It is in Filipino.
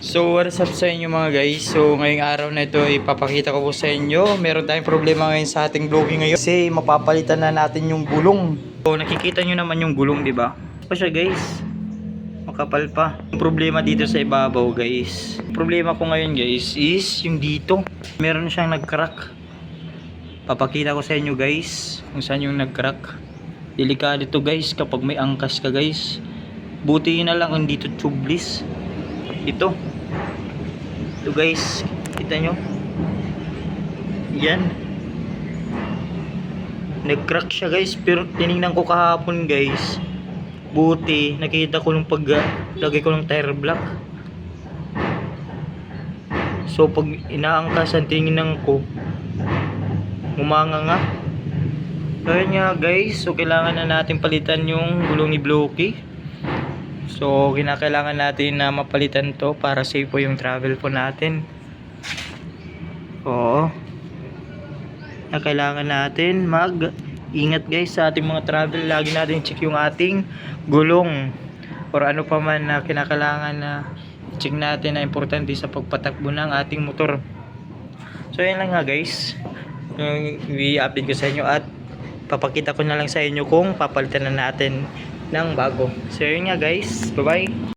So what's up sa inyo mga guys. So ngayong araw na ito ipapakita ko po sa inyo. Meron tayong problema ngayon sa ating vlogging ngayon kasi mapapalitan na natin yung gulong. So nakikita nyo naman yung gulong, di ba? Pa siya guys, makapal pa. Yung problema dito sa ibabaw guys, problema ko ngayon guys is yung dito, meron siyang nag-crack. Papakita ko sa inyo guys kung saan yung nag-crack. Delikado to guys kapag may angkas ka guys. Buti na lang kung dito tubeless. Ito guys, kita nyo yan, nag-crack siya guys. Pero tinignan ko kahapon guys, buti nakita ko nung pag lagay ko ng tire block. So pag inaangkasan, tinignan ko umanga nga. Kaya nga guys, so kailangan na natin palitan yung gulong ni Blocky. So kinakailangan natin na mapalitan to para safe po yung travel po natin. Oo, na kailangan natin mag-ingat guys sa ating mga travel. Lagi natin check yung ating gulong or ano pa man na kinakailangan na check natin na importante sa pagpatakbo ng ating motor. So yan lang nga guys, yung i-update ko sa inyo at papakita ko na lang sa inyo kung papalitan na natin ng bago. So yun nga guys, bye bye.